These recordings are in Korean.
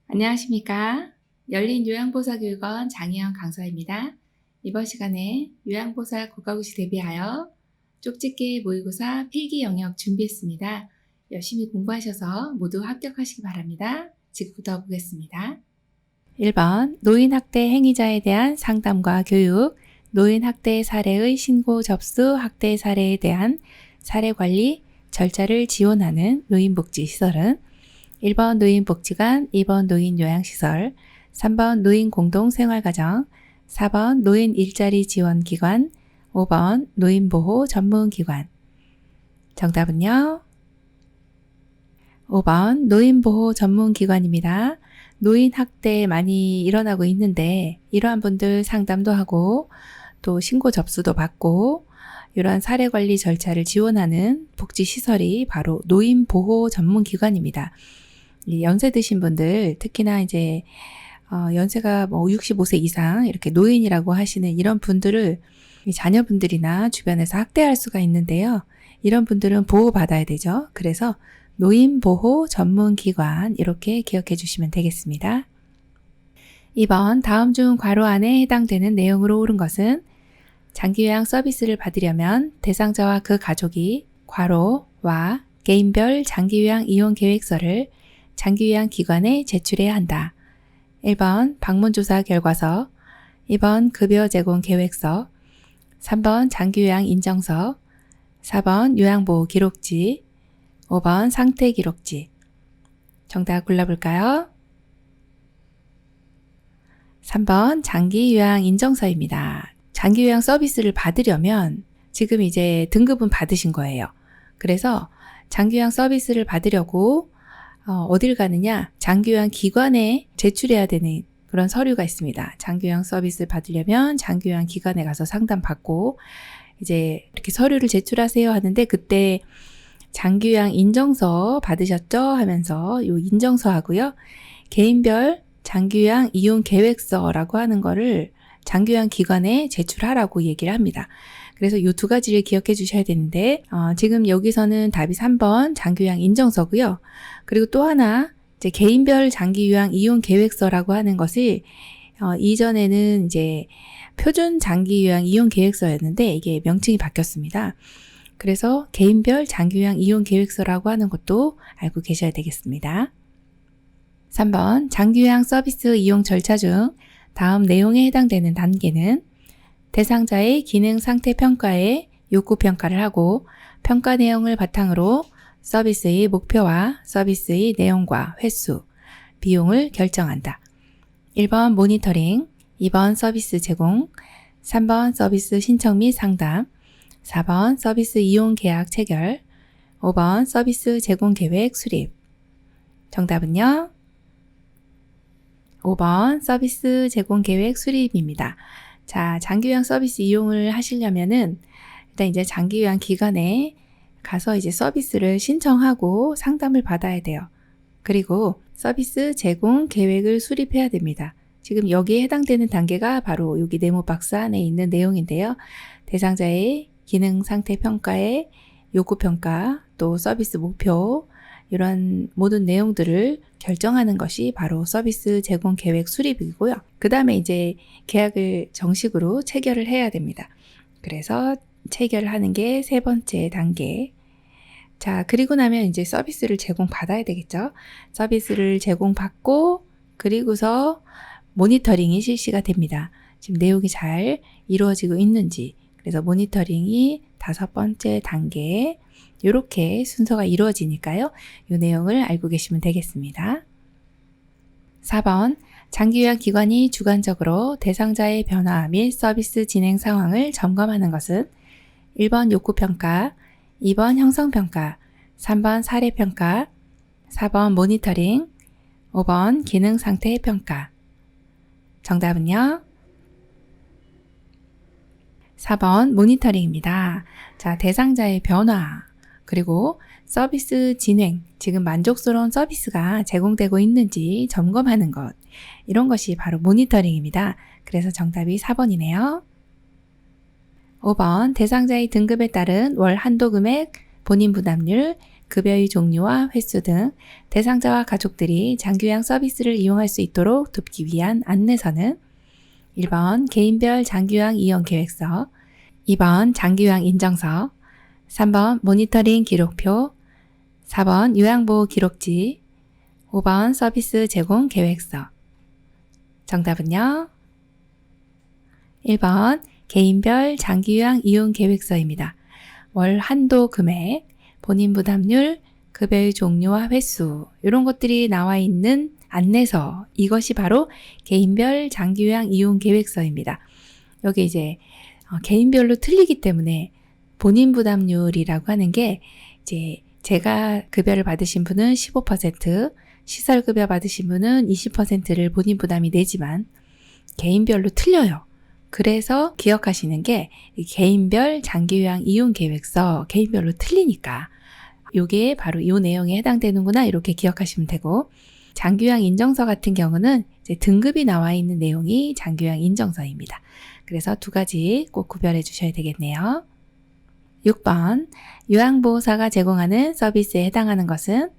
안녕하십니까? 열린요양보살교육원 장혜영 강사입니다. 이번 시간에 요양보살 국가고시 대비하여 쪽집게 모의고사 필기 영역 준비했습니다. 열심히 공부하셔서 모두 합격하시기 바랍니다. 지금부터 보겠습니다. 1번 노인학대 행위자에 대한 상담과 교육, 노인학대 사례의 신고 접수 학대 사례에 대한 사례관리 절차를 지원하는 노인복지시설은 1번 노인복지관, 2번 노인요양시설, 3번 노인공동생활가정, 4번 노인일자리지원기관, 5번 노인보호 전문기관. 정답은요? 5번 노인보호 전문기관입니다. 노인학대 많이 일어나고 있는데 이러한 분들 상담도 하고 또 신고 접수도 받고 이러한 사례관리 절차를 지원하는 복지시설이 바로 노인보호 전문기관입니다. 연세 드신 분들, 특히나 이제 연세가 65세 이상 이렇게 노인이라고 하시는 이런 분들을 자녀분들이나 주변에서 학대할 수가 있는데요. 이런 분들은 보호받아야 되죠. 그래서 노인보호 전문기관 이렇게 기억해 주시면 되겠습니다. 2번 다음 중 괄호 안에 해당되는 내용으로 옳은 것은 장기요양 서비스를 받으려면 대상자와 그 가족이 괄호와 개인별 장기요양 이용 계획서를 장기요양 기관에 제출해야 한다. 1번 방문조사 결과서, 2번 급여 제공 계획서, 3번 장기요양 인정서, 4번 요양보호 기록지, 5번 상태 기록지. 정답 골라볼까요? 3번 장기요양 인정서입니다. 장기요양 서비스를 받으려면 지금 이제 등급은 받으신 거예요. 그래서 장기요양 서비스를 받으려고 어딜 가느냐? 장기요양 기관에 제출해야 되는 그런 서류가 있습니다. 장기요양 서비스를 받으려면 장기요양 기관에 가서 상담받고 이제 이렇게 서류를 제출하세요 하는데 그때 장기요양 인정서 받으셨죠? 하면서 요 인정서 하고요. 개인별 장기요양 이용 계획서라고 하는 거를 장기요양 기관에 제출하라고 얘기를 합니다. 그래서 이 두 가지를 기억해 주셔야 되는데 지금 여기서는 답이 3번 장기요양 인정서고요. 그리고 또 하나 이제 개인별 장기요양 이용 계획서라고 하는 것이 이전에는 이제 표준 장기요양 이용 계획서였는데 이게 명칭이 바뀌었습니다. 그래서 개인별 장기요양 이용 계획서라고 하는 것도 알고 계셔야 되겠습니다. 3번 장기요양 서비스 이용 절차 중 다음 내용에 해당되는 단계는 대상자의 기능 상태 평가에 욕구 평가를 하고 평가 내용을 바탕으로 서비스의 목표와 서비스의 내용과 횟수, 비용을 결정한다. 1번 모니터링, 2번 서비스 제공, 3번 서비스 신청 및 상담, 4번 서비스 이용 계약 체결, 5번 서비스 제공 계획 수립. 정답은요? 5번 서비스 제공 계획 수립입니다. 자, 장기요양 서비스 이용을 하시려면은 일단 이제 장기요양 기관에 가서 이제 서비스를 신청하고 상담을 받아야 돼요. 그리고 서비스 제공 계획을 수립해야 됩니다. 지금 여기에 해당되는 단계가 바로 여기 네모 박스 안에 있는 내용인데요. 대상자의 기능 상태 평가에 욕구 평가, 또 서비스 목표, 이런 모든 내용들을 결정하는 것이 바로 서비스 제공 계획 수립이고요. 그 다음에 이제 계약을 정식으로 체결을 해야 됩니다. 그래서 체결하는 게 세 번째 단계. 자, 그리고 나면 이제 서비스를 제공받아야 되겠죠. 서비스를 제공받고 그리고서 모니터링이 실시가 됩니다. 지금 내용이 잘 이루어지고 있는지. 그래서 모니터링이 5번째 단계. 이렇게 순서가 이루어지니까요. 이 내용을 알고 계시면 되겠습니다. 4번 장기요양 기관이 주관적으로 대상자의 변화 및 서비스 진행 상황을 점검하는 것은 1번 욕구평가, 2번 형성평가, 3번 사례평가, 4번 모니터링, 5번 기능상태 평가. 정답은요? 4번 모니터링입니다. 자, 대상자의 변화, 그리고 서비스 진행, 지금 만족스러운 서비스가 제공되고 있는지 점검하는 것, 이런 것이 바로 모니터링입니다. 그래서 정답이 4번이네요. 5번 대상자의 등급에 따른 월 한도 금액, 본인 부담률, 급여의 종류와 횟수 등 대상자와 가족들이 장기요양 서비스를 이용할 수 있도록 돕기 위한 안내서는 1번 개인별 장기요양 이용 계획서, 2번 장기요양 인정서, 3번 모니터링 기록표, 4번 요양보호 기록지, 5번 서비스 제공 계획서. 정답은요? 1번 개인별 장기요양 이용 계획서입니다. 월 한도 금액, 본인 부담률, 급여의 종류와 횟수 이런 것들이 나와 있는 안내서, 이것이 바로 개인별 장기요양 이용 계획서입니다. 여기 이제 개인별로 틀리기 때문에 본인 부담률이라고 하는 게 이제 제가 급여를 받으신 분은 15%, 시설급여 받으신 분은 20%를 본인 부담이 내지만 개인별로 틀려요. 그래서 기억하시는 게 개인별 장기요양 이용 계획서, 개인별로 틀리니까 이게 바로 이 내용에 해당되는구나 이렇게 기억하시면 되고, 장기요양 인정서 같은 경우는 이제 등급이 나와 있는 내용이 장기요양 인정서입니다. 그래서 두 가지 꼭 구별해 주셔야 되겠네요. 6번 요양보호사가 제공하는 서비스에 해당하는 것은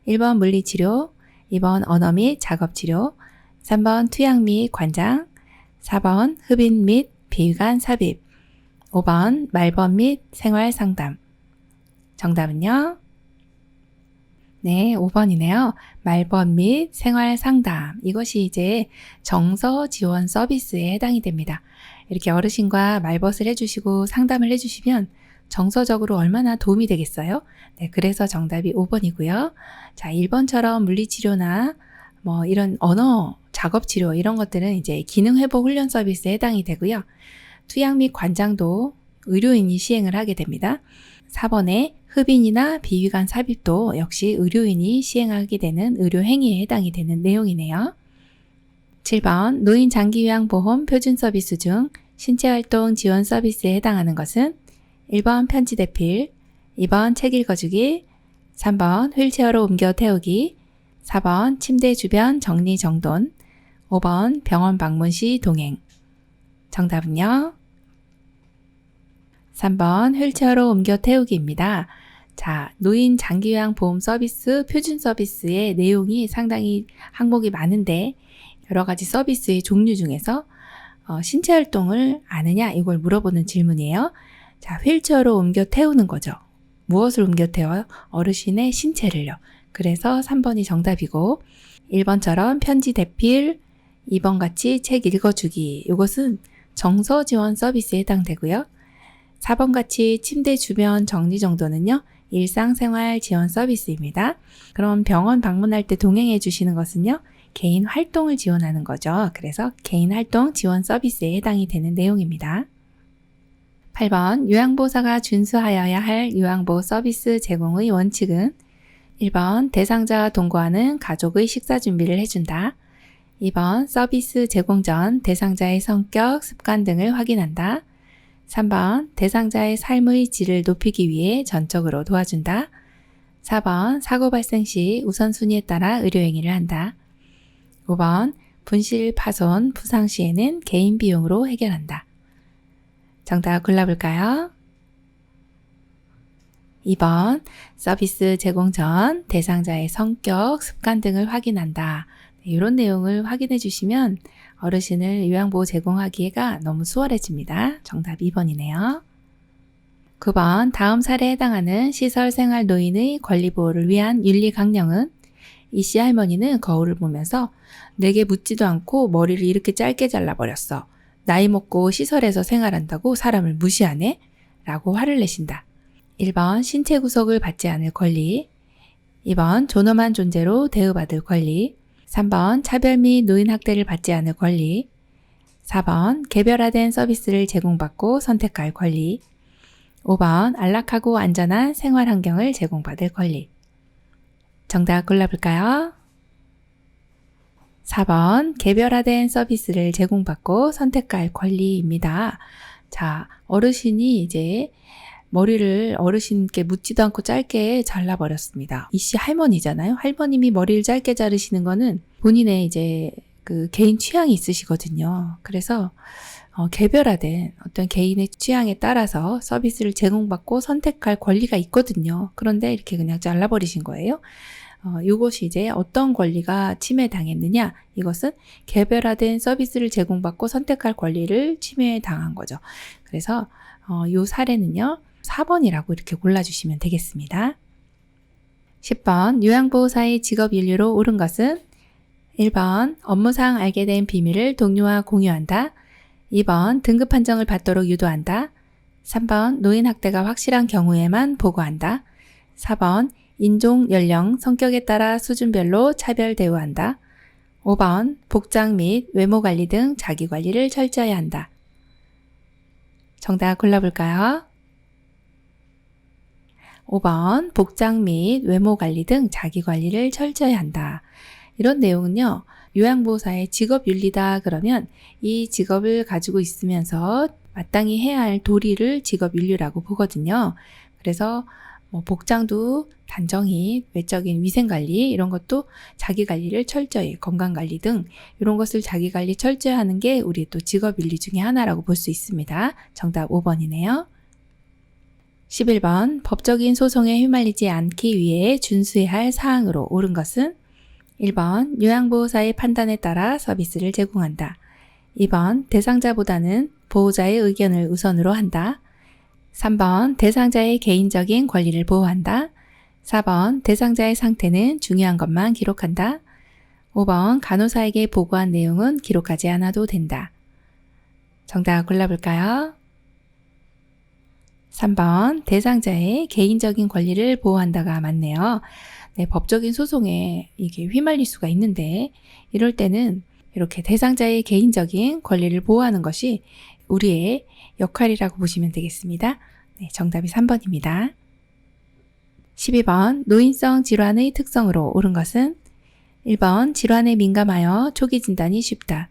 1번 물리치료, 2번 언어 및 작업치료, 3번 투약 및 관장, 4번 흡인 및 비위관 삽입, 5번 말번 및 생활상담. 정답은요? 네, 5번이네요. 말번 및 생활상담. 이것이 이제 정서 지원 서비스에 해당이 됩니다. 이렇게 어르신과 말벗을 해주시고 상담을 해주시면 정서적으로 얼마나 도움이 되겠어요? 네, 그래서 정답이 5번이고요. 자, 1번처럼 물리치료나 뭐 이런 언어, 작업치료 이런 것들은 이제 기능회복 훈련 서비스에 해당이 되고요. 투약 및 관장도 의료인이 시행을 하게 됩니다. 4번에 흡인이나 비위관 삽입도 역시 의료인이 시행하게 되는 의료행위에 해당이 되는 내용이네요. 7번 노인 장기요양보험 표준 서비스 중 신체활동 지원 서비스에 해당하는 것은 1번 편지 대필, 2번 책 읽어주기, 3번 휠체어로 옮겨 태우기, 4번 침대 주변 정리정돈, 5번 병원 방문 시 동행. 정답은요? 3번 휠체어로 옮겨 태우기입니다. 자, 노인 장기요양 보험 서비스 표준 서비스의 내용이 상당히 항목이 많은데 여러 가지 서비스의 종류 중에서 신체 활동을 아느냐 이걸 물어보는 질문이에요. 자, 휠체어로 옮겨 태우는 거죠. 무엇을 옮겨 태워요? 어르신의 신체를요. 그래서 3번이 정답이고 1번처럼 편지 대필, 2번 같이 책 읽어주기 이것은 정서 지원 서비스에 해당되고요. 4번 같이 침대 주변 정리정돈은요. 일상생활 지원 서비스입니다. 그럼 병원 방문할 때 동행해 주시는 것은요. 개인 활동을 지원하는 거죠. 그래서 개인 활동 지원 서비스에 해당이 되는 내용입니다. 8번 요양보호사가 준수하여야 할 요양보호 서비스 제공의 원칙은 1번 대상자와 동거하는 가족의 식사 준비를 해준다. 2번 서비스 제공 전 대상자의 성격, 습관 등을 확인한다. 3번 대상자의 삶의 질을 높이기 위해 전적으로 도와준다. 4번 사고 발생 시 우선순위에 따라 의료행위를 한다. 5번 분실, 파손, 부상 시에는 개인 비용으로 해결한다. 정답 골라볼까요? 2번 서비스 제공 전 대상자의 성격, 습관 등을 확인한다. 이런 내용을 확인해 주시면 어르신을 요양보호 제공하기가 너무 수월해집니다. 정답 2번이네요. 9번 다음 사례에 해당하는 시설생활 노인의 권리보호를 위한 윤리 강령은 이씨 할머니는 거울을 보면서 내게 묻지도 않고 머리를 이렇게 짧게 잘라버렸어. 나이 먹고 시설에서 생활한다고 사람을 무시하네? 라고 화를 내신다. 1번 신체 구속을 받지 않을 권리, 2번 존엄한 존재로 대우받을 권리, 3번 차별 및 노인 학대를 받지 않을 권리, 4번 개별화된 서비스를 제공받고 선택할 권리, 5번 안락하고 안전한 생활 환경을 제공받을 권리. 정답 골라볼까요? 4번 개별화된 서비스를 제공받고 선택할 권리입니다. 자, 어르신이 이제 머리를 어르신께 묻지도 않고 짧게 잘라버렸습니다. 이씨 할머니잖아요. 할머님이 머리를 짧게 자르시는 거는 본인의 이제 그 개인 취향이 있으시거든요. 그래서 개별화된 어떤 개인의 취향에 따라서 서비스를 제공받고 선택할 권리가 있거든요. 그런데 이렇게 그냥 잘라버리신 거예요. 이것이 이제 어떤 권리가 침해당했느냐? 이것은 개별화된 서비스를 제공받고 선택할 권리를 침해당한 거죠. 그래서 이 사례는요, 4번이라고 이렇게 골라주시면 되겠습니다. 10번, 요양보호사의 직업윤리로 옳은 것은 1번, 업무상 알게 된 비밀을 동료와 공유한다. 2번, 등급 판정을 받도록 유도한다. 3번, 노인 학대가 확실한 경우에만 보고한다. 4번, 인종, 연령, 성격에 따라 수준별로 차별 대우한다. 5번, 복장 및 외모 관리 등 자기 관리를 철저히 한다. 정답 골라볼까요? 5번, 복장 및 외모 관리 등 자기 관리를 철저히 한다. 이런 내용은요, 요양보호사의 직업윤리다 그러면 이 직업을 가지고 있으면서 마땅히 해야 할 도리를 직업윤리라고 보거든요. 그래서 복장도 단정히 외적인 위생관리 이런 것도 자기관리를 철저히 건강관리 등 이런 것을 자기관리 철저히 하는 게 우리 또 직업윤리 중에 하나라고 볼 수 있습니다. 정답 5번이네요. 11번 법적인 소송에 휘말리지 않기 위해 준수해야 할 사항으로 옳은 것은 1번 요양보호사의 판단에 따라 서비스를 제공한다. 2번 대상자보다는 보호자의 의견을 우선으로 한다. 3번 대상자의 개인적인 권리를 보호한다. 4번 대상자의 상태는 중요한 것만 기록한다. 5번 간호사에게 보고한 내용은 기록하지 않아도 된다. 정답 골라볼까요? 3번 대상자의 개인적인 권리를 보호한다가 맞네요. 네, 법적인 소송에 이게 휘말릴 수가 있는데 이럴 때는 이렇게 대상자의 개인적인 권리를 보호하는 것이 우리의 역할이라고 보시면 되겠습니다. 네, 정답이 3번입니다. 12번 노인성 질환의 특성으로 옳은 것은 1번 질환에 민감하여 초기 진단이 쉽다.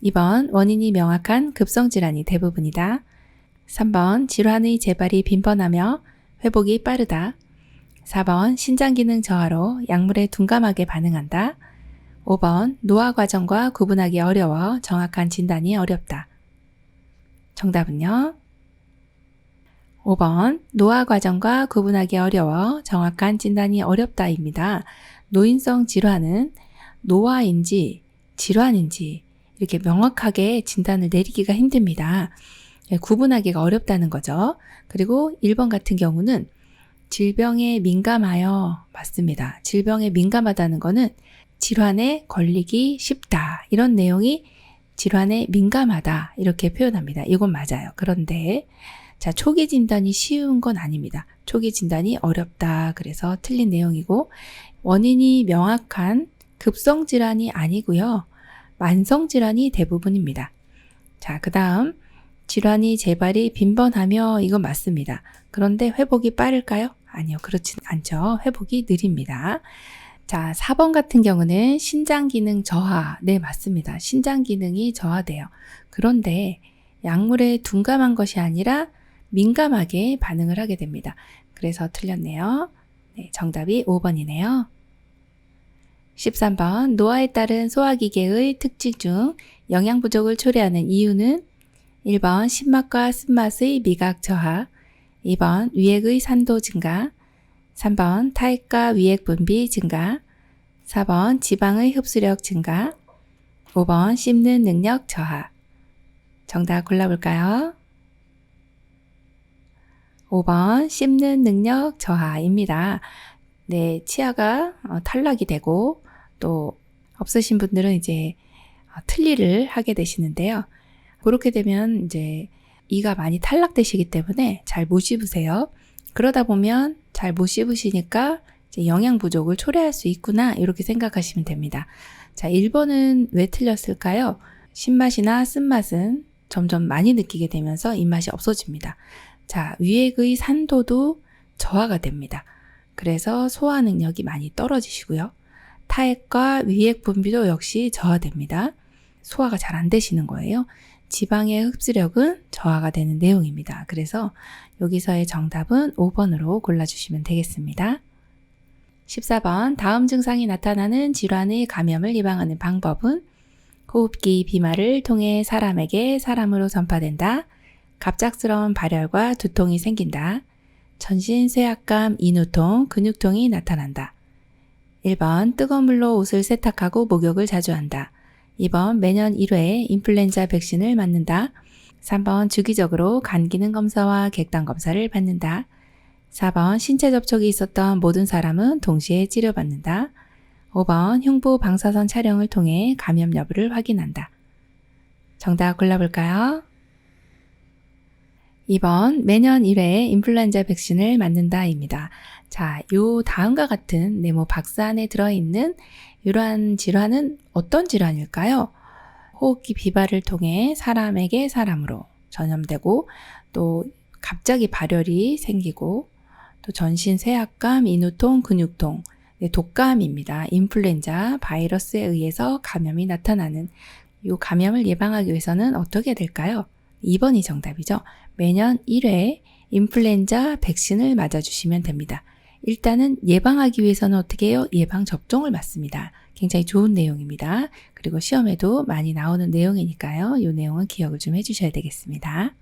2번 원인이 명확한 급성질환이 대부분이다. 3번 질환의 재발이 빈번하며 회복이 빠르다. 4번 신장기능 저하로 약물에 둔감하게 반응한다. 5번 노화 과정과 구분하기 어려워 정확한 진단이 어렵다. 정답은요? 5번 노화 과정과 구분하기 어려워 정확한 진단이 어렵다입니다. 노인성 질환은 노화인지 질환인지 이렇게 명확하게 진단을 내리기가 힘듭니다. 구분하기가 어렵다는 거죠. 그리고 1번 같은 경우는 질병에 민감하여 맞습니다. 질병에 민감하다는 거는 질환에 걸리기 쉽다. 이런 내용이 질환에 민감하다. 이렇게 표현합니다. 이건 맞아요. 그런데 자, 초기 진단이 쉬운 건 아닙니다. 초기 진단이 어렵다. 그래서 틀린 내용이고 원인이 명확한 급성 질환이 아니고요. 만성 질환이 대부분입니다. 자, 그 다음 질환이 재발이 빈번하며 이건 맞습니다. 그런데 회복이 빠를까요? 아니요. 그렇진 않죠. 회복이 느립니다. 자, 4번 같은 경우는 신장기능 저하. 네, 맞습니다. 신장기능이 저하돼요. 그런데 약물에 둔감한 것이 아니라 민감하게 반응을 하게 됩니다. 그래서 틀렸네요. 네, 정답이 5번이네요. 13번 노화에 따른 소화기계의 특징 중 영양 부족을 초래하는 이유는 1번 신맛과 쓴맛의 미각 저하, 2번 위액의 산도 증가, 3번 타액과 위액 분비 증가, 4번 지방의 흡수력 증가, 5번 씹는 능력 저하. 정답 골라볼까요? 5번 씹는 능력 저하입니다. 네, 치아가 탈락이 되고 또 없으신 분들은 이제 틀니를 하게 되시는데요. 그렇게 되면 이제 이가 많이 탈락되시기 때문에 잘 못 씹으세요. 그러다 보면 잘 못 씹으시니까 이제 영양 부족을 초래할 수 있구나 이렇게 생각하시면 됩니다. 자, 1번은 왜 틀렸을까요? 신맛이나 쓴맛은 점점 많이 느끼게 되면서 입맛이 없어집니다. 자, 위액의 산도도 저하가 됩니다. 그래서 소화 능력이 많이 떨어지시고요. 타액과 위액 분비도 역시 저하됩니다. 소화가 잘 안 되시는 거예요. 지방의 흡수력은 저하가 되는 내용입니다. 그래서 여기서의 정답은 5번으로 골라주시면 되겠습니다. 14번 다음 증상이 나타나는 질환의 감염을 예방하는 방법은 호흡기 비말을 통해 사람에게 사람으로 전파된다. 갑작스러운 발열과 두통이 생긴다. 전신 쇠약감, 인후통, 근육통이 나타난다. 1번 뜨거운 물로 옷을 세탁하고 목욕을 자주 한다. 2번 매년 1회 인플루엔자 백신을 맞는다. 3번 주기적으로 간 기능 검사와 객단 검사를 받는다. 4번 신체 접촉이 있었던 모든 사람은 동시에 치료받는다. 5번 흉부 방사선 촬영을 통해 감염 여부를 확인한다. 정답 골라볼까요? 2번 매년 1회 인플루엔자 백신을 맞는다입니다. 자, 요 다음과 같은 네모 박스 안에 들어있는 이러한 질환은 어떤 질환일까요? 호흡기 비발을 통해 사람에게 사람으로 전염되고 또 갑자기 발열이 생기고 또 전신 쇠약감, 인후통, 근육통, 독감입니다. 인플루엔자 바이러스에 의해서 감염이 나타나는 이 감염을 예방하기 위해서는 어떻게 될까요? 2번이 정답이죠. 매년 1회 인플루엔자 백신을 맞아주시면 됩니다. 일단은 예방하기 위해서는 어떻게 해요? 예방접종을 맞습니다. 굉장히 좋은 내용입니다. 그리고 시험에도 많이 나오는 내용이니까요. 이 내용은 기억을 좀 해주셔야 되겠습니다.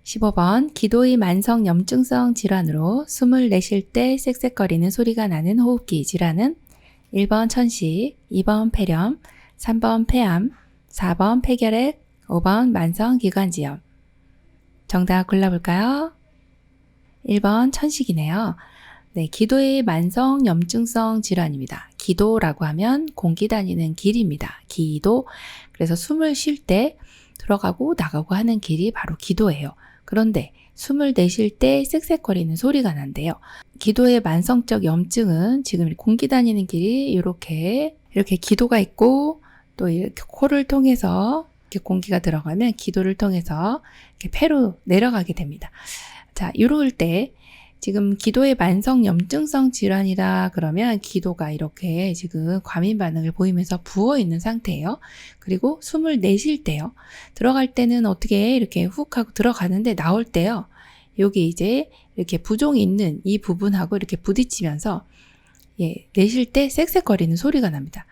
15번 기도의 만성 염증성 질환으로 숨을 내쉴 때 쌕쌕거리는 소리가 나는 호흡기 질환은 1번 천식, 2번 폐렴, 3번 폐암, 4번 폐결핵, 5번 만성기관지염. 정답 골라볼까요? 1번 천식이네요. 네, 기도의 만성 염증성 질환입니다. 기도라고 하면 공기 다니는 길입니다. 기도. 그래서 숨을 쉴 때 들어가고 나가고 하는 길이 바로 기도예요. 그런데 숨을 내쉴 때 쌕쌕거리는 소리가 난대요. 기도의 만성적 염증은 지금 공기 다니는 길이 이렇게 기도가 있고 또 이렇게 코를 통해서 이렇게 공기가 들어가면 기도를 통해서 이렇게 폐로 내려가게 됩니다. 자, 이럴 때 지금 기도의 만성 염증성 질환이다 그러면 기도가 이렇게 지금 과민 반응을 보이면서 부어 있는 상태예요. 그리고 숨을 내쉴 때요. 들어갈 때는 어떻게 이렇게 훅 하고 들어가는데 나올 때요. 여기 이제 이렇게 부종이 있는 이 부분하고 이렇게 부딪히면서 내쉴 때 쌕쌕거리는 소리가 납니다.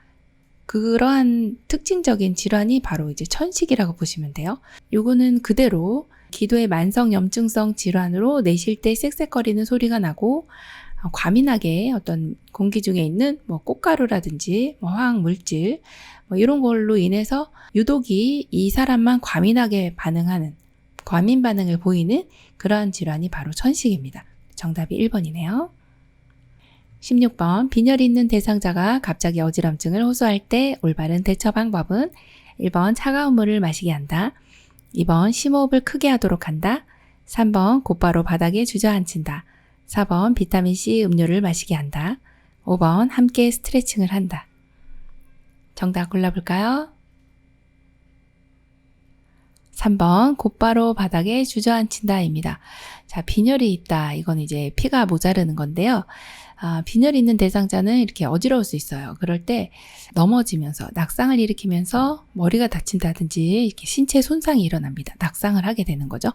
그러한 특징적인 질환이 바로 이제 천식이라고 보시면 돼요. 요거는 그대로 기도의 만성 염증성 질환으로 내쉴 때 쌕쌕거리는 소리가 나고 과민하게 어떤 공기 중에 있는 꽃가루라든지 화학 물질 이런 걸로 인해서 유독이 이 사람만 과민하게 반응하는 과민 반응을 보이는 그러한 질환이 바로 천식입니다. 정답이 1번이네요. 16번 빈혈이 있는 대상자가 갑자기 어지럼증을 호소할 때 올바른 대처 방법은 1번 차가운 물을 마시게 한다. 2번 심호흡을 크게 하도록 한다. 3번 곧바로 바닥에 주저앉힌다. 4번 비타민C 음료를 마시게 한다. 5번 함께 스트레칭을 한다. 정답 골라볼까요? 3번 곧바로 바닥에 주저앉힌다입니다. 자, 빈혈이 있다. 이건 이제 피가 모자르는 건데요. 빈혈이 있는 대상자는 이렇게 어지러울 수 있어요. 그럴 때 넘어지면서 낙상을 일으키면서 머리가 다친다든지 이렇게 신체 손상이 일어납니다. 낙상을 하게 되는 거죠.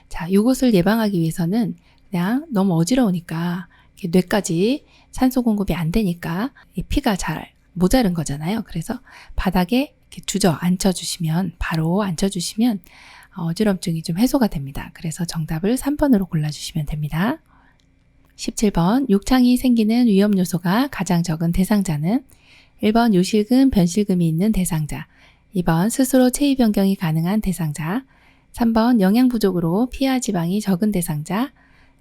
자, 이것을 예방하기 위해서는 그냥 너무 어지러우니까 뇌까지 산소 공급이 안 되니까 피가 잘 모자른 거잖아요. 그래서 바닥에 이렇게 주저앉혀주시면 바로 앉혀주시면 어지럼증이 좀 해소가 됩니다. 그래서 정답을 3번으로 골라주시면 됩니다. 17번 욕창이 생기는 위험 요소가 가장 적은 대상자는 1번 요실금, 변실금이 있는 대상자, 2번 스스로 체위 변경이 가능한 대상자, 3번 영양 부족으로 피하 지방이 적은 대상자,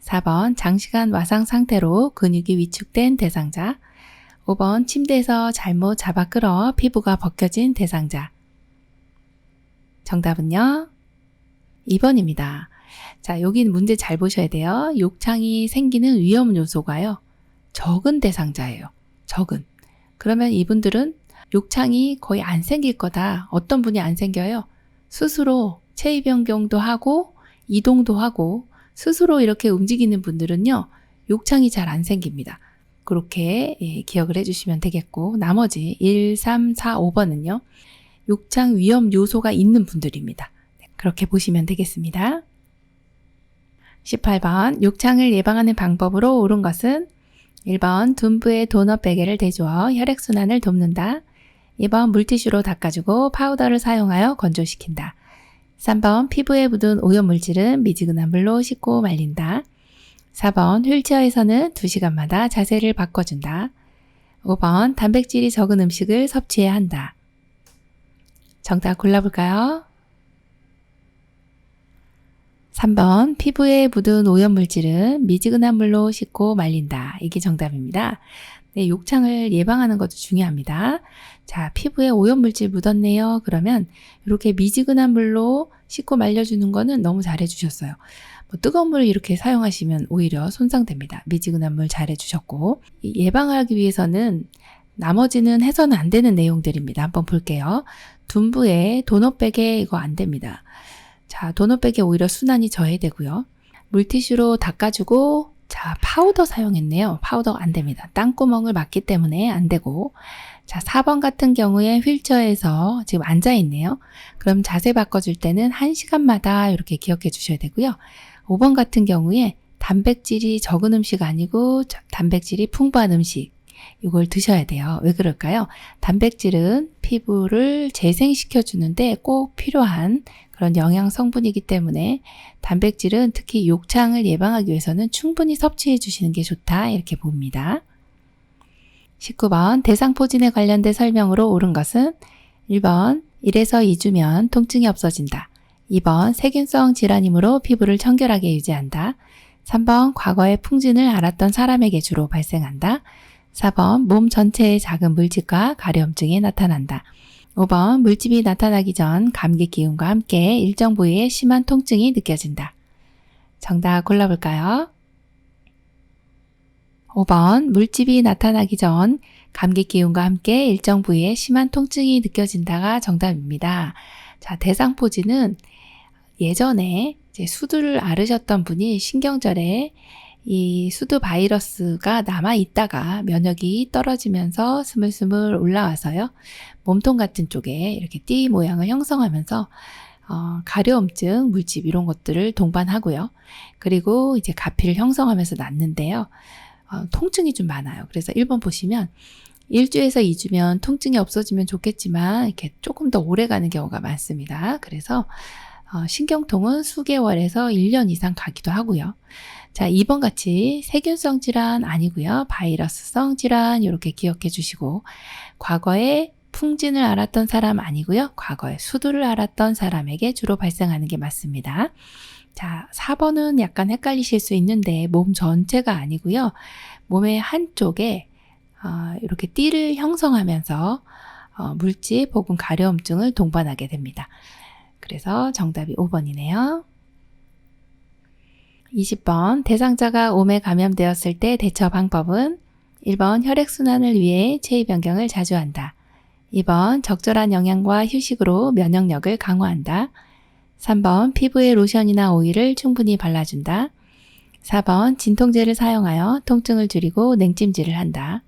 4번 장시간 와상 상태로 근육이 위축된 대상자, 5번 침대에서 잘못 잡아 끌어 피부가 벗겨진 대상자. 정답은요? 2번입니다. 자, 여기 문제 잘 보셔야 돼요. 욕창이 생기는 위험 요소가요. 적은 대상자예요. 적은. 그러면 이분들은 욕창이 거의 안 생길 거다. 어떤 분이 안 생겨요? 스스로 체위 변경도 하고 이동도 하고 스스로 이렇게 움직이는 분들은요. 욕창이 잘 안 생깁니다. 그렇게 기억을 해주시면 되겠고 나머지 1, 3, 4, 5번은요. 욕창 위험 요소가 있는 분들입니다. 그렇게 보시면 되겠습니다. 18번 욕창을 예방하는 방법으로 옳은 것은 1번 둔부에 도넛 베개를 대주어 혈액순환을 돕는다. 2번 물티슈로 닦아주고 파우더를 사용하여 건조시킨다. 3번 피부에 묻은 오염물질은 미지근한 물로 씻고 말린다. 4번 휠체어에서는 2시간마다 자세를 바꿔준다. 5번 단백질이 적은 음식을 섭취해야 한다. 정답 골라볼까요? 3번 피부에 묻은 오염물질은 미지근한 물로 씻고 말린다. 이게 정답입니다. 네, 욕창을 예방하는 것도 중요합니다. 자, 피부에 오염물질 묻었네요. 그러면 이렇게 미지근한 물로 씻고 말려주는 거는 너무 잘해주셨어요. 뜨거운 물 이렇게 사용하시면 오히려 손상됩니다. 미지근한 물 잘해주셨고, 예방하기 위해서는 나머지는 해서는 안 되는 내용들입니다. 한번 볼게요. 둔부에 도넛백에 이거 안 됩니다. 자, 도넛백에 오히려 순환이 저해되고요. 물티슈로 닦아주고, 자, 파우더 사용했네요. 파우더 안 됩니다. 땅구멍을 막기 때문에 안 되고. 자, 4번 같은 경우에 휠체어에서 지금 앉아있네요. 그럼 자세 바꿔줄 때는 1시간마다 이렇게 기억해 주셔야 되고요. 5번 같은 경우에 단백질이 적은 음식 아니고 단백질이 풍부한 음식. 이걸 드셔야 돼요. 왜 그럴까요? 단백질은 피부를 재생시켜 주는데 꼭 필요한 그런 영양 성분이기 때문에 단백질은 특히 욕창을 예방하기 위해서는 충분히 섭취해 주시는 게 좋다. 이렇게 봅니다. 19번 대상포진에 관련된 설명으로 옳은 것은 1번 1에서 2주면 통증이 없어진다. 2번 세균성 질환이므로 피부를 청결하게 유지한다. 3번 과거의 풍진을 앓았던 사람에게 주로 발생한다. 4번 몸 전체에 작은 물집과 가려움증이 나타난다. 5번 물집이 나타나기 전 감기 기운과 함께 일정 부위에 심한 통증이 느껴진다. 정답 골라볼까요? 5번 물집이 나타나기 전 감기 기운과 함께 일정 부위에 심한 통증이 느껴진다가 정답입니다. 자, 대상포진은 예전에 이제 수두를 앓으셨던 분이 신경절에 이 수두 바이러스가 남아있다가 면역이 떨어지면서 스물스물 올라와서요. 몸통 같은 쪽에 이렇게 띠 모양을 형성하면서 가려움증, 물집 이런 것들을 동반하고요. 그리고 이제 가피를 형성하면서 낫는데요. 통증이 좀 많아요. 그래서 1번 보시면 1주에서 2주면 통증이 없어지면 좋겠지만 이렇게 조금 더 오래 가는 경우가 많습니다. 그래서 신경통은 수개월에서 1년 이상 가기도 하고요. 자, 2번 같이 세균성 질환 아니고요. 바이러스성 질환 이렇게 기억해 주시고, 과거에 풍진을 앓았던 사람 아니고요. 과거에 수두를 앓았던 사람에게 주로 발생하는 게 맞습니다. 자, 4번은 약간 헷갈리실 수 있는데 몸 전체가 아니고요. 몸의 한쪽에 이렇게 띠를 형성하면서 물집 혹은 가려움증을 동반하게 됩니다. 그래서 정답이 5번이네요. 20번 대상자가 옴에 감염되었을 때 대처 방법은 1번 혈액순환을 위해 체위 변경을 자주 한다. 2번 적절한 영양과 휴식으로 면역력을 강화한다. 3번 피부에 로션이나 오일을 충분히 발라준다. 4번 진통제를 사용하여 통증을 줄이고 냉찜질을 한다.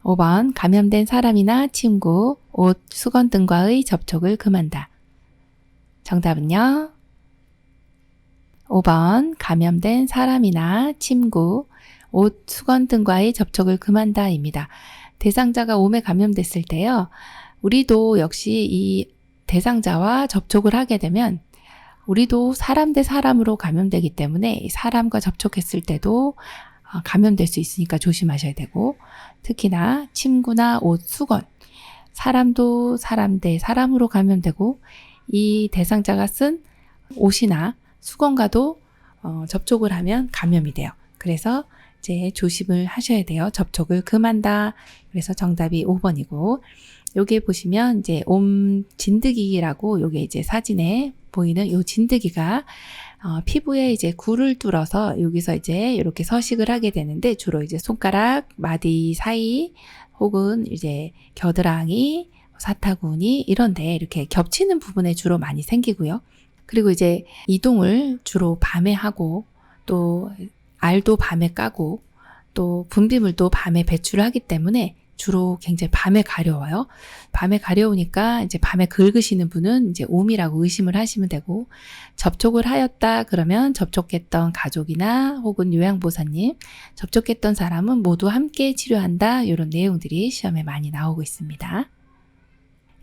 5번 감염된 사람이나 침구, 옷, 수건 등과의 접촉을 금한다. 정답은요? 5번 감염된 사람이나 침구, 옷, 수건 등과의 접촉을 금한다 입니다. 대상자가 옴에 감염됐을 때요. 우리도 역시 이 대상자와 접촉을 하게 되면 우리도 사람 대 사람으로 감염되기 때문에 사람과 접촉했을 때도 감염될 수 있으니까 조심하셔야 되고, 특히나 침구나 옷, 수건, 사람도 사람 대 사람으로 감염되고 이 대상자가 쓴 옷이나 수건과도 접촉을 하면 감염이 돼요. 그래서 이제 조심을 하셔야 돼요. 접촉을 금한다. 그래서 정답이 5번이고, 여기에 보시면 이제 옴 진드기라고 요게 이제 사진에 보이는 요 진드기가 피부에 이제 굴을 뚫어서 여기서 이제 이렇게 서식을 하게 되는데, 주로 이제 손가락, 마디 사이 혹은 이제 겨드랑이, 사타구니 이런데 이렇게 겹치는 부분에 주로 많이 생기고요. 그리고 이제 이동을 주로 밤에 하고, 또 알도 밤에 까고, 또 분비물도 밤에 배출을 하기 때문에 주로 굉장히 밤에 가려워요. 밤에 가려우니까 이제 밤에 긁으시는 분은 이제 옴이라고 의심을 하시면 되고, 접촉을 하였다 그러면 접촉했던 가족이나 혹은 요양보호사님, 접촉했던 사람은 모두 함께 치료한다. 이런 내용들이 시험에 많이 나오고 있습니다.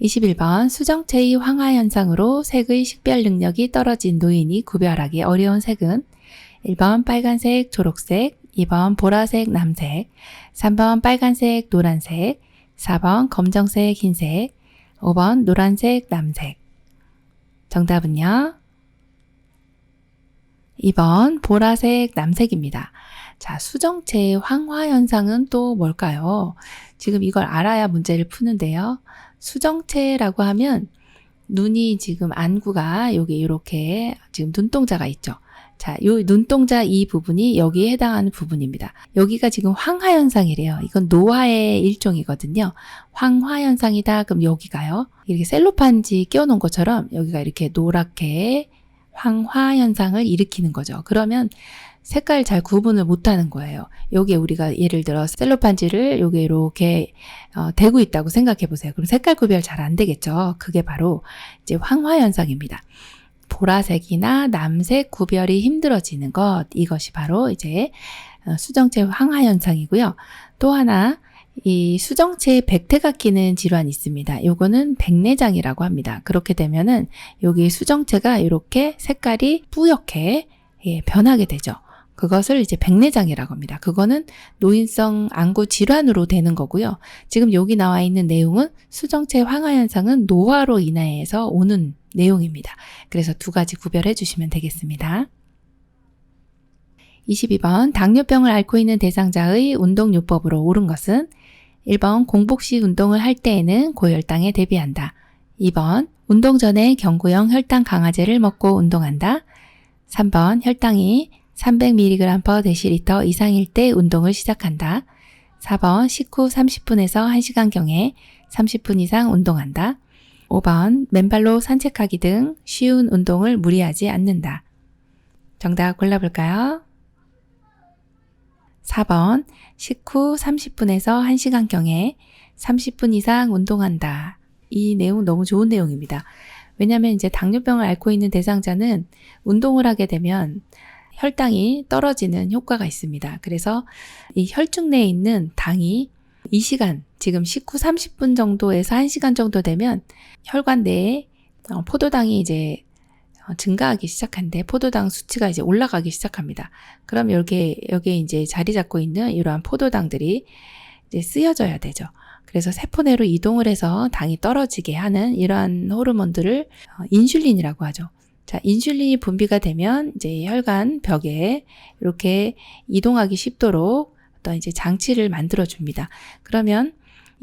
21번 수정체의 황화 현상으로 색의 식별 능력이 떨어진 노인이 구별하기 어려운 색은 1번 빨간색, 초록색, 2번 보라색, 남색, 3번 빨간색, 노란색, 4번 검정색, 흰색, 5번 노란색, 남색. 정답은요? 2번 보라색, 남색입니다. 자, 수정체의 황화 현상은 또 뭘까요? 지금 이걸 알아야 문제를 푸는데요. 수정체라고 하면 눈이 지금 안구가 여기 이렇게 지금 눈동자가 있죠. 자, 요 눈동자 이 부분이 여기에 해당하는 부분입니다. 여기가 지금 황화 현상이래요. 이건 노화의 일종이거든요. 황화 현상이다. 그럼 여기가요. 이렇게 셀로판지 끼워놓은 것처럼 여기가 이렇게 노랗게 황화 현상을 일으키는 거죠. 그러면 색깔 잘 구분을 못하는 거예요. 여기에 우리가 예를 들어 셀로판지를 여기 이렇게 대고 있다고 생각해 보세요. 그럼 색깔 구별 잘 안 되겠죠. 그게 바로 이제 황화 현상입니다. 보라색이나 남색 구별이 힘들어지는 것, 이것이 바로 이제 수정체 황화 현상이고요. 또 하나 이 수정체에 백태가 끼는 질환이 있습니다. 요거는 백내장이라고 합니다. 그렇게 되면은 여기 수정체가 이렇게 색깔이 뿌옇게 변하게 되죠. 그것을 이제 백내장이라고 합니다. 그거는 노인성 안구 질환으로 되는 거고요. 지금 여기 나와 있는 내용은 수정체 황화 현상은 노화로 인해서 오는 내용입니다. 그래서 두 가지 구별해 주시면 되겠습니다. 22번 당뇨병을 앓고 있는 대상자의 운동요법으로 옳은 것은 1번 공복식 운동을 할 때에는 고혈당에 대비한다. 2번 운동 전에 경구용 혈당 강화제를 먹고 운동한다. 3번 혈당이 300mg/dL 이상일 때 운동을 시작한다. 4번 식후 30분에서 1시간경에 30분 이상 운동한다. 5번 맨발로 산책하기 등 쉬운 운동을 무리하지 않는다. 정답 골라볼까요? 4번 식후 30분에서 1시간경에 30분 이상 운동한다. 이 내용 너무 좋은 내용입니다. 왜냐하면 이제 당뇨병을 앓고 있는 대상자는 운동을 하게 되면 혈당이 떨어지는 효과가 있습니다. 그래서 이 혈중 내에 있는 당이 이 시간, 지금 식후 30분 정도에서 1시간 정도 되면 혈관 내에 포도당이 이제 증가하기 시작하는데 포도당 수치가 이제 올라가기 시작합니다. 그럼 여기에 이제 자리 잡고 있는 이러한 포도당들이 이제 쓰여져야 되죠. 그래서 세포 내로 이동을 해서 당이 떨어지게 하는 이러한 호르몬들을 인슐린이라고 하죠. 자, 인슐린이 분비가 되면 이제 혈관 벽에 이렇게 이동하기 쉽도록 어떤 이제 장치를 만들어 줍니다. 그러면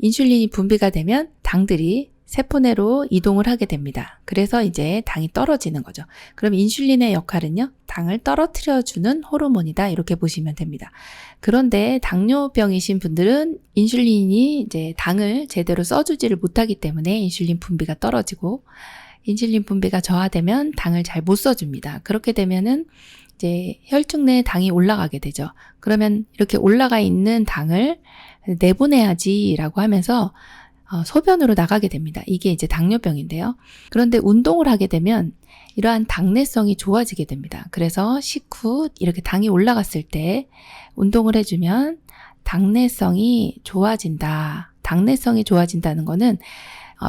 인슐린이 분비가 되면 당들이 세포 내로 이동을 하게 됩니다. 그래서 이제 당이 떨어지는 거죠. 그럼 인슐린의 역할은요, 당을 떨어뜨려 주는 호르몬이다. 이렇게 보시면 됩니다. 그런데 당뇨병이신 분들은 인슐린이 이제 당을 제대로 써주지를 못하기 때문에 인슐린 분비가 떨어지고 인슐린 분비가 저하되면 당을 잘 못 써줍니다. 그렇게 되면은 이제 혈중 내에 당이 올라가게 되죠. 그러면 이렇게 올라가 있는 당을 내보내야지라고 하면서 소변으로 나가게 됩니다. 이게 이제 당뇨병인데요. 그런데 운동을 하게 되면 이러한 당내성이 좋아지게 됩니다. 그래서 식후 이렇게 당이 올라갔을 때 운동을 해주면 당내성이 좋아진다. 당내성이 좋아진다는 거는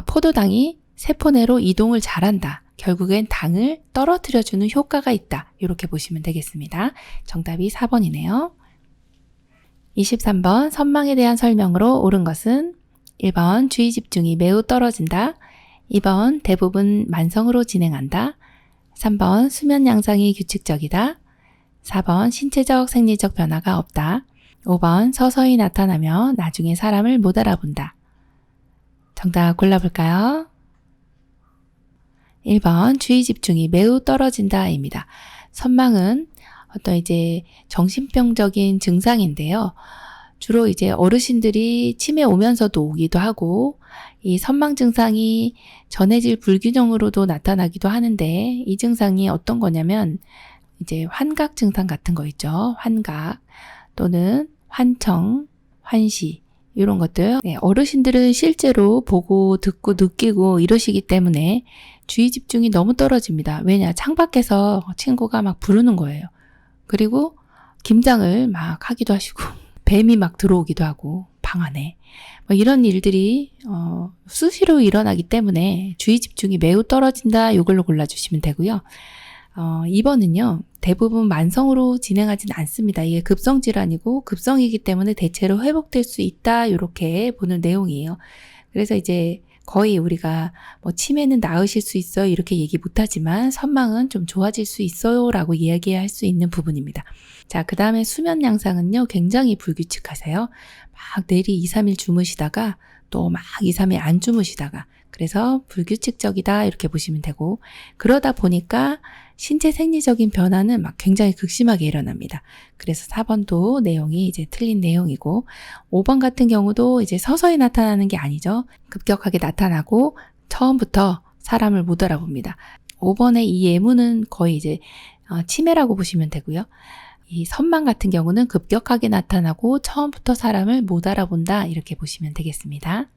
포도당이 세포 내로 이동을 잘한다. 결국엔 당을 떨어뜨려주는 효과가 있다. 이렇게 보시면 되겠습니다. 정답이 4번이네요. 23번 선망에 대한 설명으로 옳은 것은 1번 주의 집중이 매우 떨어진다. 2번 대부분 만성으로 진행한다. 3번 수면 양상이 규칙적이다. 4번 신체적 생리적 변화가 없다. 5번 서서히 나타나며 나중에 사람을 못 알아본다. 정답 골라볼까요? 1번 주의 집중이 매우 떨어진다입니다. 선망은 어떤 이제 정신병적인 증상인데요. 주로 이제 어르신들이 치매 오면서도 오기도 하고 이 선망 증상이 전해질 불균형으로도 나타나기도 하는데 이 증상이 어떤 거냐면 이제 환각 증상 같은 거 있죠. 환각 또는 환청, 환시 이런 것들. 어르신들은 실제로 보고 듣고 느끼고 이러시기 때문에 주의 집중이 너무 떨어집니다. 왜냐? 창밖에서 친구가 막 부르는 거예요. 그리고 김장을 막 하기도 하시고 뱀이 막 들어오기도 하고 방 안에. 뭐 이런 일들이 수시로 일어나기 때문에 주의 집중이 매우 떨어진다. 이걸로 골라주시면 되고요. 2번은요. 대부분 만성으로 진행하진 않습니다. 이게 급성질환이고 급성이기 때문에 대체로 회복될 수 있다. 이렇게 보는 내용이에요. 그래서 이제 거의 우리가 뭐 치매는 나으실 수 있어요. 이렇게 얘기 못하지만 선망은 좀 좋아질 수 있어요. 라고 이야기할 수 있는 부분입니다. 자, 그 다음에 수면 양상은요. 굉장히 불규칙하세요. 막 내리 2, 3일 주무시다가 또 막 2, 3일 안 주무시다가 그래서 불규칙적이다 이렇게 보시면 되고 그러다 보니까 신체 생리적인 변화는 막 굉장히 극심하게 일어납니다. 그래서 4번도 내용이 이제 틀린 내용이고 5번 같은 경우도 이제 서서히 나타나는 게 아니죠. 급격하게 나타나고 처음부터 사람을 못 알아봅니다. 5번의 이 예문은 거의 이제 치매라고 보시면 되고요. 이 선망 같은 경우는 급격하게 나타나고 처음부터 사람을 못 알아본다 이렇게 보시면 되겠습니다.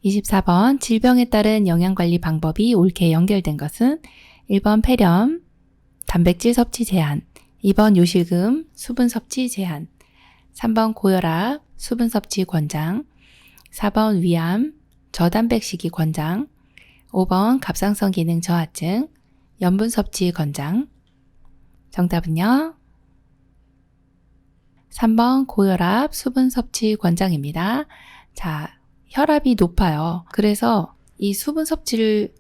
24번 질병에 따른 영양관리 방법이 옳게 연결된 것은 1번 폐렴, 단백질 섭취 제한, 2번 요실금, 수분 섭취 제한, 3번 고혈압, 수분 섭취 권장, 4번 위암, 저단백식이 권장, 5번 갑상선 기능 저하증, 염분 섭취 권장. 정답은요? 3번 고혈압, 수분 섭취 권장입니다. 자, 혈압이 높아요. 그래서 이 수분 섭취를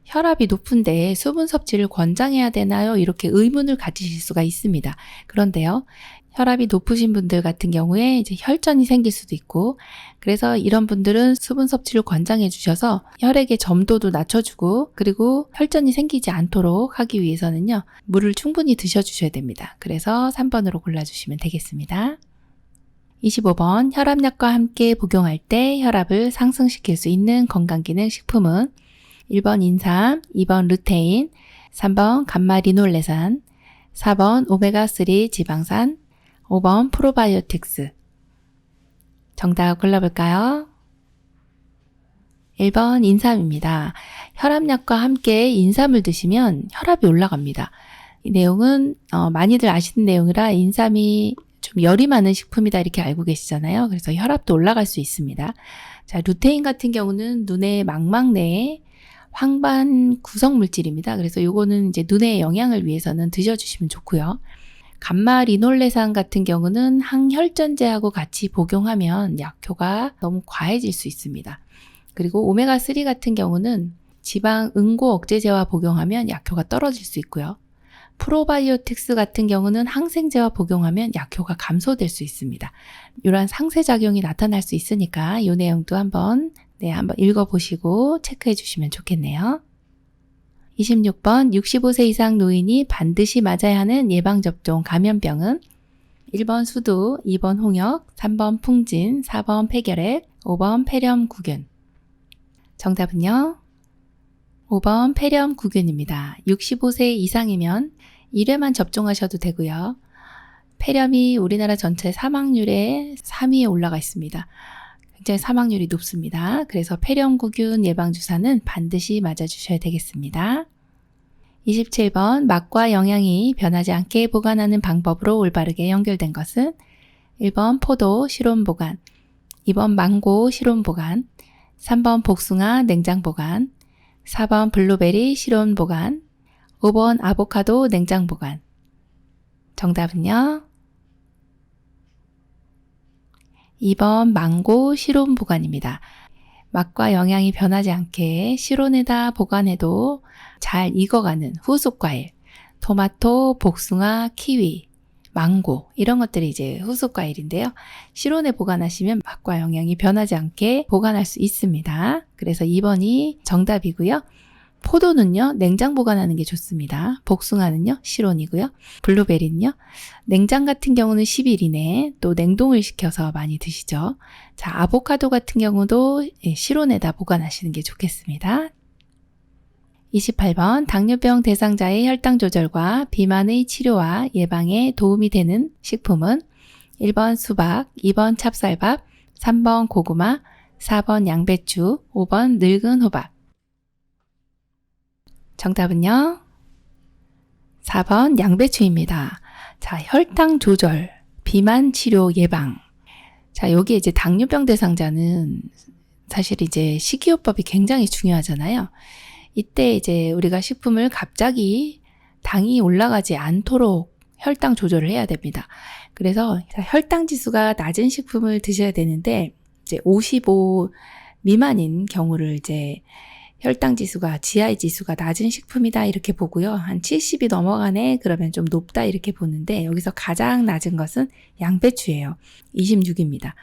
혈압이 높은데 수분 섭취를 권장해야 되나요? 이렇게 의문을 가지실 수가 있습니다. 그런데요. 혈압이 높으신 분들 같은 경우에 이제 혈전이 생길 수도 있고 그래서 이런 분들은 수분 섭취를 권장해 주셔서 혈액의 점도도 낮춰주고 그리고 혈전이 생기지 않도록 하기 위해서는요. 물을 충분히 드셔주셔야 됩니다. 그래서 3번으로 골라주시면 되겠습니다. 25번 혈압약과 함께 복용할 때 혈압을 상승시킬 수 있는 건강기능식품은 1번 인삼, 2번 루테인, 3번 감마리놀레산, 4번 오메가3 지방산, 5번 프로바이오틱스. 정답 골라볼까요? 1번 인삼입니다. 혈압약과 함께 인삼을 드시면 혈압이 올라갑니다. 이 내용은 많이들 아시는 내용이라 인삼이 좀 열이 많은 식품이다 이렇게 알고 계시잖아요. 그래서 혈압도 올라갈 수 있습니다. 자, 루테인 같은 경우는 눈의 망막 내에 황반 구성 물질입니다. 그래서 요거는 이제 눈의 영양을 위해서는 드셔주시면 좋고요. 감마리놀레산 같은 경우는 항혈전제하고 같이 복용하면 약효가 너무 과해질 수 있습니다. 그리고 오메가3 같은 경우는 지방 응고 억제제와 복용하면 약효가 떨어질 수 있고요. 프로바이오틱스 같은 경우는 항생제와 복용하면 약효가 감소될 수 있습니다. 이러한 상쇄작용이 나타날 수 있으니까 이 내용도 한번 읽어보시고 체크해 주시면 좋겠네요. 26번 65세 이상 노인이 반드시 맞아야 하는 예방접종 감염병은 1번 수두, 2번 홍역, 3번 풍진, 4번 폐결핵, 5번 폐렴구균. 정답은요? 5번 폐렴구균입니다. 65세 이상이면 1회만 접종하셔도 되고요. 폐렴이 우리나라 전체 사망률의 3위에 올라가 있습니다. 굉장히 사망률이 높습니다. 그래서 폐렴구균 예방주사는 반드시 맞아주셔야 되겠습니다. 27번 맛과 영양이 변하지 않게 보관하는 방법으로 올바르게 연결된 것은 1번 포도 실온 보관, 2번 망고 실온 보관, 3번 복숭아 냉장 보관, 4번 블루베리 실온 보관, 5번 아보카도 냉장 보관. 정답은요? 2번 망고 실온 보관입니다. 맛과 영양이 변하지 않게 실온에다 보관해도 잘 익어가는 후속 과일, 토마토, 복숭아, 키위, 망고 이런 것들이 이제 후속 과일인데요. 실온에 보관하시면 맛과 영양이 변하지 않게 보관할 수 있습니다. 그래서 2번이 정답이고요. 포도는요, 냉장 보관하는 게 좋습니다. 복숭아는요, 실온이고요. 블루베리는요, 냉장 같은 경우는 10일 이내에 또 냉동을 시켜서 많이 드시죠. 자, 아보카도 같은 경우도 실온에다 보관하시는 게 좋겠습니다. 28번 당뇨병 대상자의 혈당 조절과 비만의 치료와 예방에 도움이 되는 식품은 1번 수박, 2번 찹쌀밥, 3번 고구마, 4번 양배추, 5번 늙은 호박. 정답은요? 4번 양배추입니다. 자, 혈당 조절, 비만 치료 예방. 자, 여기 이제 당뇨병 대상자는 사실 이제 식이요법이 굉장히 중요하잖아요. 이때 이제 우리가 식품을 갑자기 당이 올라가지 않도록 혈당 조절을 해야 됩니다. 그래서 혈당 지수가 낮은 식품을 드셔야 되는데 이제 55 미만인 경우를 이제 혈당 지수가 GI 지수가 낮은 식품이다 이렇게 보고요. 한 70이 넘어가네 그러면 좀 높다 이렇게 보는데 여기서 가장 낮은 것은 양배추예요. 26입니다.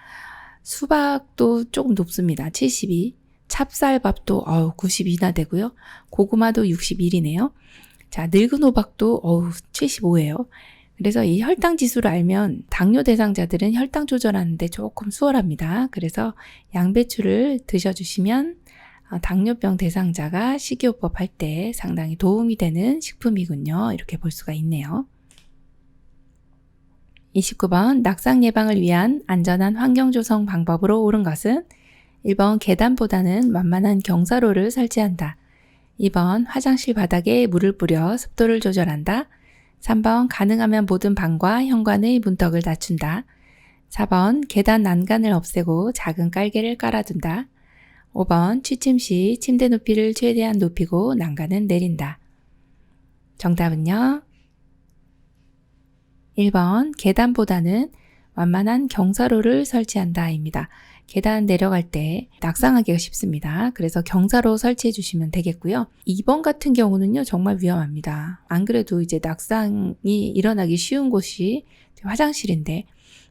수박도 조금 높습니다. 72. 찹쌀밥도 92나 되고요. 고구마도 61이네요. 자, 늙은 호박도 75예요. 그래서 이 혈당 지수를 알면 당뇨 대상자들은 혈당 조절하는데 조금 수월합니다. 그래서 양배추를 드셔주시면 당뇨병 대상자가 식이요법 할 때 상당히 도움이 되는 식품이군요. 이렇게 볼 수가 있네요. 29번 낙상 예방을 위한 안전한 환경 조성 방법으로 옳은 것은 1번 계단보다는 만만한 경사로를 설치한다. 2번 화장실 바닥에 물을 뿌려 습도를 조절한다. 3번 가능하면 모든 방과 현관의 문턱을 낮춘다. 4번 계단 난간을 없애고 작은 깔개를 깔아둔다. 5번 취침 시 침대 높이를 최대한 높이고 난간은 내린다. 정답은요. 1번 계단보다는 완만한 경사로를 설치한다 입니다. 계단 내려갈 때 낙상하기가 쉽습니다. 그래서 경사로 설치해 주시면 되겠고요. 2번 같은 경우는요 정말 위험합니다. 안 그래도 이제 낙상이 일어나기 쉬운 곳이 화장실인데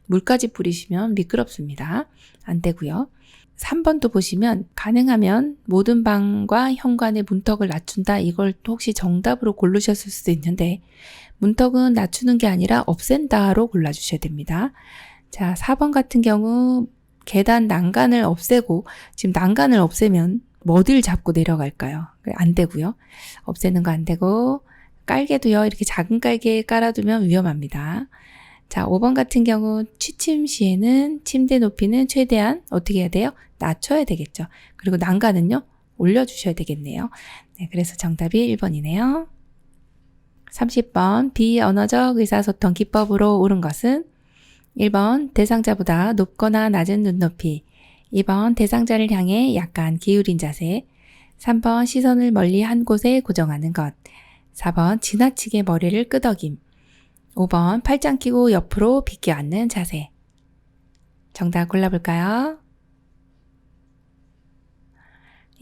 물까지 뿌리시면 미끄럽습니다. 안 되고요. 3번도 보시면 가능하면 모든 방과 현관의 문턱을 낮춘다. 이걸 혹시 정답으로 고르셨을 수도 있는데 문턱은 낮추는 게 아니라 없앤다로 골라주셔야 됩니다. 자, 4번 같은 경우 계단 난간을 없애고 지금 난간을 없애면 어딜 잡고 내려갈까요? 안 되고요. 없애는 거 안 되고 깔개도요. 이렇게 작은 깔개 깔아두면 위험합니다. 자, 5번 같은 경우 취침 시에는 침대 높이는 최대한 어떻게 해야 돼요? 낮춰야 되겠죠. 그리고 난간은요. 올려주셔야 되겠네요. 네, 그래서 정답이 1번이네요. 30번 비언어적 의사소통 기법으로 옳은 것은 1번 대상자보다 높거나 낮은 눈높이, 2번 대상자를 향해 약간 기울인 자세, 3번 시선을 멀리 한 곳에 고정하는 것, 4번 지나치게 머리를 끄덕임, 5번 팔짱 끼고 옆으로 비껴 앉는 자세. 정답 골라볼까요?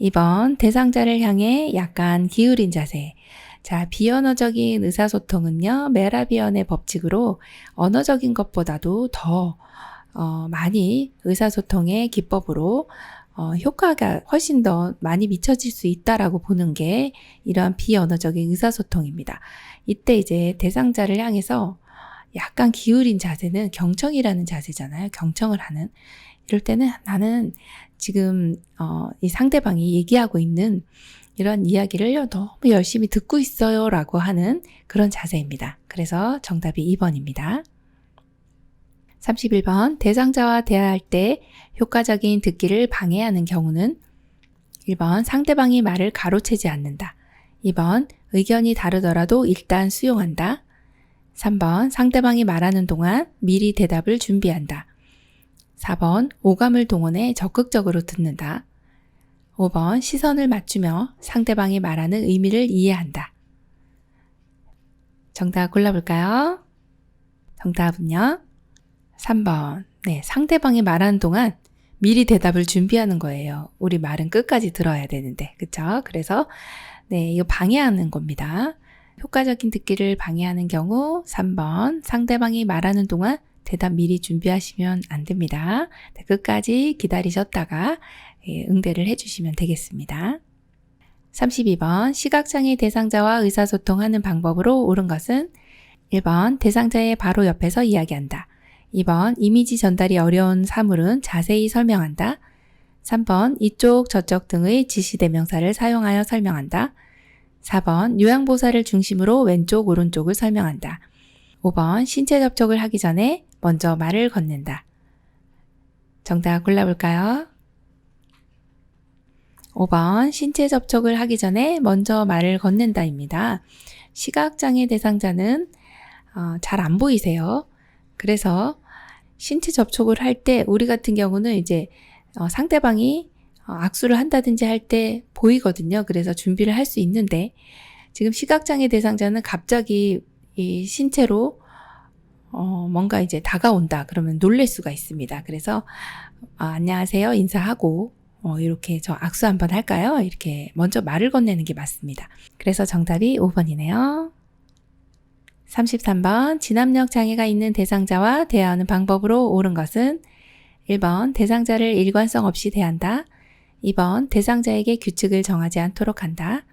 2번 대상자를 향해 약간 기울인 자세. 자, 비언어적인 의사소통은요, 메라비언의 법칙으로 언어적인 것보다도 더 많이 의사소통의 기법으로 효과가 훨씬 더 많이 미쳐질 수 있다라고 보는 게 이러한 비언어적인 의사소통입니다. 이때 이제 대상자를 향해서 약간 기울인 자세는 경청이라는 자세잖아요. 경청을 하는. 이럴 때는 나는 지금 이 상대방이 얘기하고 있는 이런 이야기를 너무 열심히 듣고 있어요 라고 하는 그런 자세입니다. 그래서 정답이 2번입니다. 31번 대상자와 대화할 때 효과적인 듣기를 방해하는 경우는 1번 상대방이 말을 가로채지 않는다. 2번 의견이 다르더라도 일단 수용한다. 3번 상대방이 말하는 동안 미리 대답을 준비한다. 4번 오감을 동원해 적극적으로 듣는다. 5번 시선을 맞추며 상대방이 말하는 의미를 이해한다. 정답 골라볼까요? 정답은요? 3번. 네, 상대방이 말하는 동안 미리 대답을 준비하는 거예요. 우리 말은 끝까지 들어야 되는데, 그쵸? 그래서 네, 이거 방해하는 겁니다. 효과적인 듣기를 방해하는 경우 3번 상대방이 말하는 동안 대답 미리 준비하시면 안 됩니다. 네, 끝까지 기다리셨다가 응대를 해주시면 되겠습니다. 32번 시각장애 대상자와 의사소통하는 방법으로 옳은 것은 1번 대상자의 바로 옆에서 이야기한다. 2번 이미지 전달이 어려운 사물은 자세히 설명한다. 3번 이쪽 저쪽 등의 지시대명사를 사용하여 설명한다. 4번 요양보사를 중심으로 왼쪽 오른쪽을 설명한다. 5번 신체 접촉을 하기 전에 먼저 말을 건넨다. 정답 골라볼까요? 5번 신체 접촉을 하기 전에 먼저 말을 건넨다입니다. 시각장애 대상자는 잘 안 보이세요. 그래서 신체 접촉을 할 때 우리 같은 경우는 이제 상대방이 악수를 한다든지 할 때 보이거든요. 그래서 준비를 할 수 있는데 지금 시각장애 대상자는 갑자기 이 신체로 뭔가 이제 다가온다 그러면 놀랄 수가 있습니다. 그래서 안녕하세요 인사하고 이렇게 저 악수 한번 할까요? 이렇게 먼저 말을 건네는 게 맞습니다. 그래서 정답이 5번이네요. 33번 진압력 장애가 있는 대상자와 대화하는 방법으로 옳은 것은 1번 대상자를 일관성 없이 대한다. 2번 대상자에게 규칙을 정하지 않도록 한다.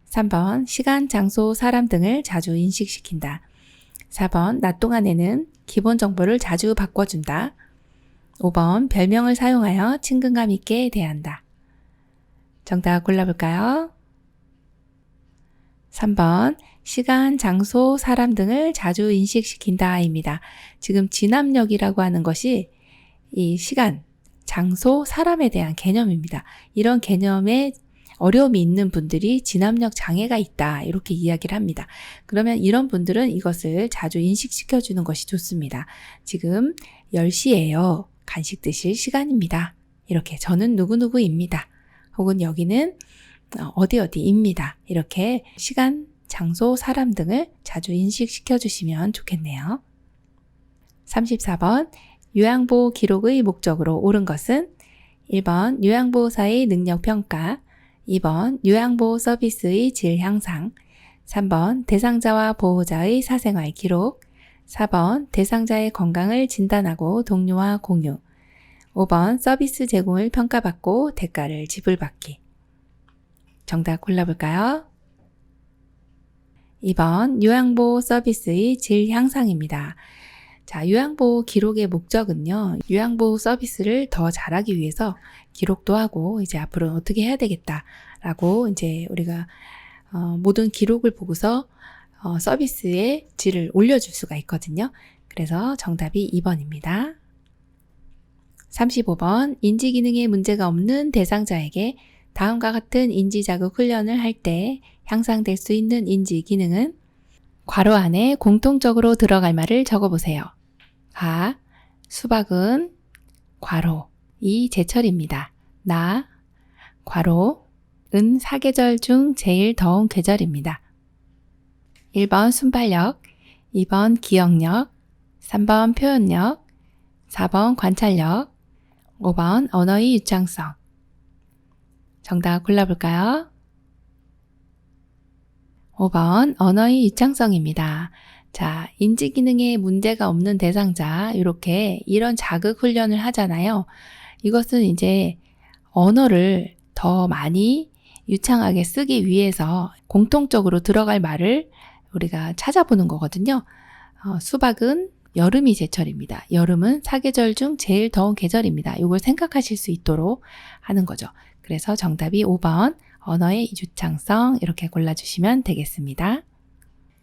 3번 시간, 장소, 사람 등을 자주 인식시킨다. 4번 낮 동안에는 기본 정보를 자주 바꿔준다. 5번 별명을 사용하여 친근감 있게 대한다. 정답 골라볼까요? 3번 시간, 장소, 사람 등을 자주 인식시킨다 입니다. 지금 진압력이라고 하는 것이 이 시간, 장소, 사람에 대한 개념입니다. 이런 개념에 어려움이 있는 분들이 진압력 장애가 있다 이렇게 이야기를 합니다. 그러면 이런 분들은 이것을 자주 인식시켜주는 것이 좋습니다. 지금 10시예요. 간식 드실 시간입니다. 이렇게 저는 누구누구입니다. 혹은 여기는 어디입니다. 이렇게 시간, 장소, 사람 등을 자주 인식시켜 주시면 좋겠네요. 34번 요양보호 기록의 목적으로 옳은 것은 1번 요양보호사의 능력평가, 2번 요양보호 서비스의 질 향상, 3번 대상자와 보호자의 사생활 기록, 4번 대상자의 건강을 진단하고 동료와 공유, 5번 서비스 제공을 평가받고 대가를 지불받기. 정답 골라볼까요? 2번 요양보호 서비스의 질 향상입니다. 자, 요양보호 기록의 목적은요. 요양보호 서비스를 더 잘하기 위해서 기록도 하고 이제 앞으로 어떻게 해야 되겠다라고 이제 우리가 모든 기록을 보고서 서비스의 질을 올려줄 수가 있거든요. 그래서 정답이 2번입니다. 35번 인지기능에 문제가 없는 대상자에게 다음과 같은 인지자극 훈련을 할 때 향상될 수 있는 인지기능은 괄호 안에 공통적으로 들어갈 말을 적어보세요. 아, 수박은 괄호 이 제철입니다. 나 괄호 은 사계절 중 제일 더운 계절입니다. 1번 순발력, 2번 기억력, 3번 표현력, 4번 관찰력, 5번 언어의 유창성. 정답 골라볼까요? 5번 언어의 유창성입니다. 자, 인지기능에 문제가 없는 대상자 이렇게 이런 자극 훈련을 하잖아요. 이것은 이제 언어를 더 많이 유창하게 쓰기 위해서 공통적으로 들어갈 말을 우리가 찾아보는 거거든요. 수박은 여름이 제철입니다. 여름은 사계절 중 제일 더운 계절입니다. 이걸 생각하실 수 있도록 하는 거죠. 그래서 정답이 5번 언어의 유창성 이렇게 골라주시면 되겠습니다.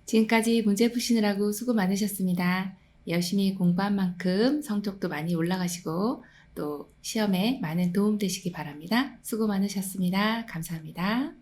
지금까지 문제 푸시느라고 수고 많으셨습니다. 열심히 공부한 만큼 성적도 많이 올라가시고 또 시험에 많은 도움 되시기 바랍니다. 수고 많으셨습니다. 감사합니다.